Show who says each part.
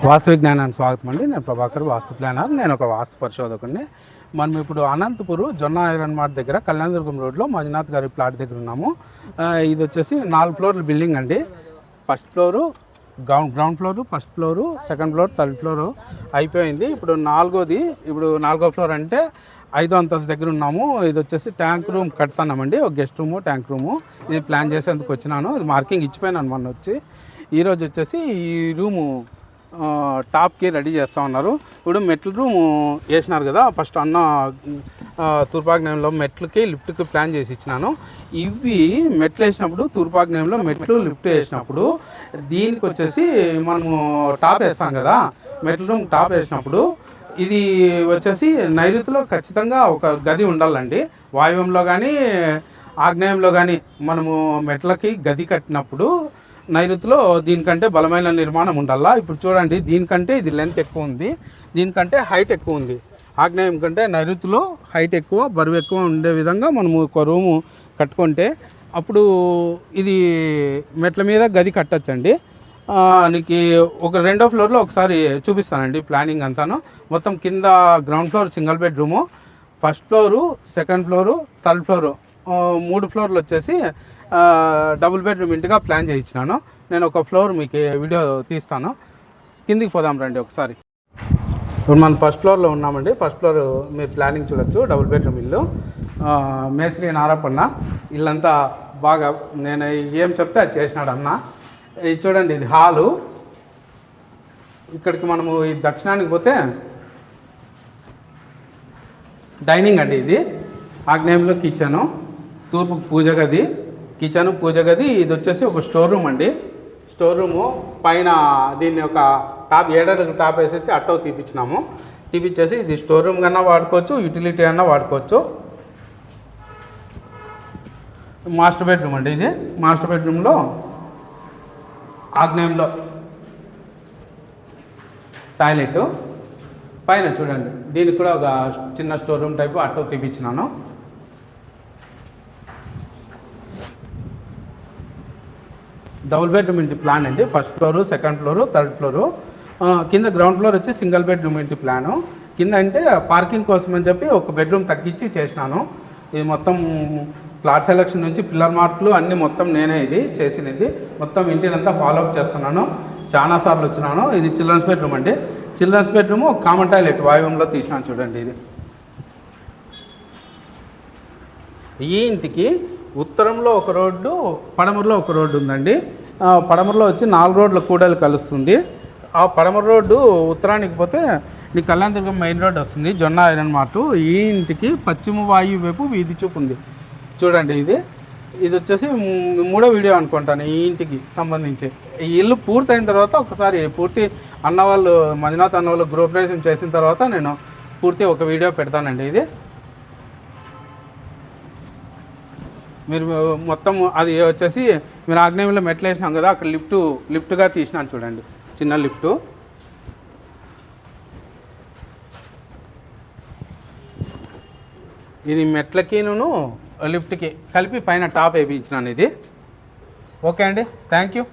Speaker 1: వాస్తు విజ్ఞానానికి స్వాగతం అండి. నేను ప్రభాకర్, వాస్తు ప్లానర్. నేను ఒక వాస్తు పరిశోధకుడిని. మనం ఇప్పుడు అనంతపూర్ జొన్న ఐరన్ మార్ట్ దగ్గర కళ్యాణదుర్గం రోడ్లో మంజునాథ్ గారి ప్లాట్ దగ్గర ఉన్నాము. ఇది వచ్చేసి 4 ఫ్లోర్ల బిల్డింగ్ అండి. First floor, ground floor, first floor, second floor, third floor అయిపోయింది. ఇప్పుడు నాలుగో ఫ్లోర్ అంటే 5వ అంతస్తు దగ్గర ఉన్నాము. ఇది వచ్చేసి ట్యాంక్ రూమ్ కడుతున్నామండి. ఒక గెస్ట్ రూము, ట్యాంక్ రూము. నేను ప్లాన్ చేసేందుకు వచ్చినాను. ఇది మార్కింగ్ ఇచ్చిపోయినాను మొన్న వచ్చి. ఈరోజు వచ్చేసి ఈ రూము టాప్కి రెడీ చేస్తూ ఉన్నారు. ఇప్పుడు మెట్ల రూము వేసినారు కదా, ఫస్ట్ అన్న తూర్పాగ్నేయంలో మెట్లకి లిఫ్ట్కి ప్లాన్ చేసి ఇచ్చినాను. ఇవి మెట్లు వేసినప్పుడు తూర్పాగ్నేయంలో మెట్లు లిఫ్ట్ వేసినప్పుడు దీనికి వచ్చేసి మనము టాప్ వేస్తాం కదా, మెట్ల రూమ్ టాప్ వేసినప్పుడు ఇది వచ్చేసి నైరుతిలో ఖచ్చితంగా ఒక గది ఉండాలండి. వాయువ్యంలో కానీ ఆగ్నేయంలో కానీ మనము మెట్లకి గది కట్టినప్పుడు నైరుతిలో దీనికంటే బలమైన నిర్మాణం ఉండాలా. ఇప్పుడు చూడండి, దీనికంటే ఇది లెంత్ ఎక్కువ ఉంది, దీనికంటే హైట్ ఎక్కువ ఉంది. ఆగ్నేయం కంటే నైరుతిలో హైట్ ఎక్కువ, బరువు ఎక్కువ ఉండే విధంగా మనము ఒక రూము కట్టుకుంటే అప్పుడు ఇది మెట్ల మీద గది కట్టచ్చండి. నీకు ఒక 2వ ఫ్లోర్లో ఒకసారి చూపిస్తానండి ప్లానింగ్ అంతాను. మొత్తం కింద ground floor single bedroom, first floor, second floor, third floor, 3 ఫ్లోర్లు వచ్చేసి డబుల్ బెడ్రూమ్ ఇంటిగా ప్లాన్ చేయించినాను. నేను ఒక ఫ్లోర్ మీకు వీడియో తీస్తాను. కిందికి పోదాం రండి ఒకసారి. ఇప్పుడు మనం ఫస్ట్ ఫ్లోర్లో ఉన్నామండి. ఫస్ట్ ఫ్లోర్ మీరు ప్లానింగ్ చూడొచ్చు. డబుల్ బెడ్రూమ్ ఇల్లు, మేస్త్రి నారపన్న. ఇల్లంతా బాగా నేను ఏం చెప్తే అది చేసినాడు అన్న. ఇది చూడండి, ఇది హాలు. ఇక్కడికి మనము ఈ దక్షిణానికి పోతే డైనింగ్ అండి. ఇది ఆగ్నేయంలో కిచెను, తూర్పు పూజ గది, కిచెను పూజ గది. ఇది వచ్చేసి ఒక స్టోర్ రూమ్ అండి. స్టోర్ రూము పైన దీన్ని ఒక టాప్ 7 అడుగుల టాప్ వేసేసి అట్టో తీపిచ్చేసి ఇది స్టోర్ రూమ్ కన్నా వాడుకోవచ్చు, యూటిలిటీ అన్నా వాడుకోవచ్చు. మాస్టర్ బెడ్రూమ్ అండి. ఇది మాస్టర్ బెడ్రూమ్లో ఆగ్నేయంలో టాయిలెట్. పైన చూడండి, దీనికి కూడా ఒక చిన్న స్టోర్ రూమ్ టైపు అట్టో తీపిచ్చినాను. డబుల్ బెడ్రూమ్ ఇంటి ప్లాన్ అండి. First floor, second floor, third floor. కింద గ్రౌండ్ ఫ్లోర్ వచ్చి సింగిల్ బెడ్రూమ్ ఇంటి ప్లాను. కింద అంటే పార్కింగ్ కోసం అని చెప్పి ఒక బెడ్రూమ్ తగ్గించి చేసినాను. ఇది మొత్తం ప్లాట్ సెలక్షన్ నుంచి పిల్లర్ మార్కులు అన్నీ మొత్తం నేనే ఇది చేసినది. మొత్తం ఇంటినంతా ఫాలోఅప్ చేస్తున్నాను. చాలాసార్లు వచ్చినాను. ఇది చిల్డ్రన్స్ బెడ్రూమ్ అండి. చిల్డ్రన్స్ బెడ్రూము కామన్ టాయిలెట్ వాయువ్యంలో తీసినాను చూడండి. ఇది ఈ ఇంటికి ఉత్తరంలో ఒక రోడ్డు, పడమరలో ఒక రోడ్డు ఉందండి. పడమరలో వచ్చి 4 రోడ్ల కూడలు కలుస్తుంది. ఆ పడమర రోడ్డు ఉత్తరానికి పోతే నీ కళ్యాణదుర్గం మెయిన్ రోడ్ వస్తుంది, జొన్న ఐరన్ మార్టు. ఈ ఇంటికి పశ్చిమ వాయు వైపు వీధి చూపు ఉంది చూడండి. ఇది వచ్చేసి 3వ వీడియో అనుకుంటాను ఈ ఇంటికి సంబంధించి. ఈ ఇల్లు పూర్తయిన తర్వాత ఒకసారి పూర్తి అన్నవాళ్ళు మంజునాథ్ అన్నవాళ్ళు గృహప్రవేశం చేసిన తర్వాత నేను పూర్తి ఒక వీడియో పెడతానండి. ఇది మీరు మొత్తం అది వచ్చేసి మీరు ఆగ్నేయంలో మెట్లు వేసినాం కదా, అక్కడ లిఫ్ట్గా తీసినాను చూడండి, చిన్న లిఫ్టు. ఇది మెట్లకిను లిఫ్ట్కి కలిపి పైన టాప్ వేయించినాను ఇది. ఓకే అండి, థ్యాంక్ యూ.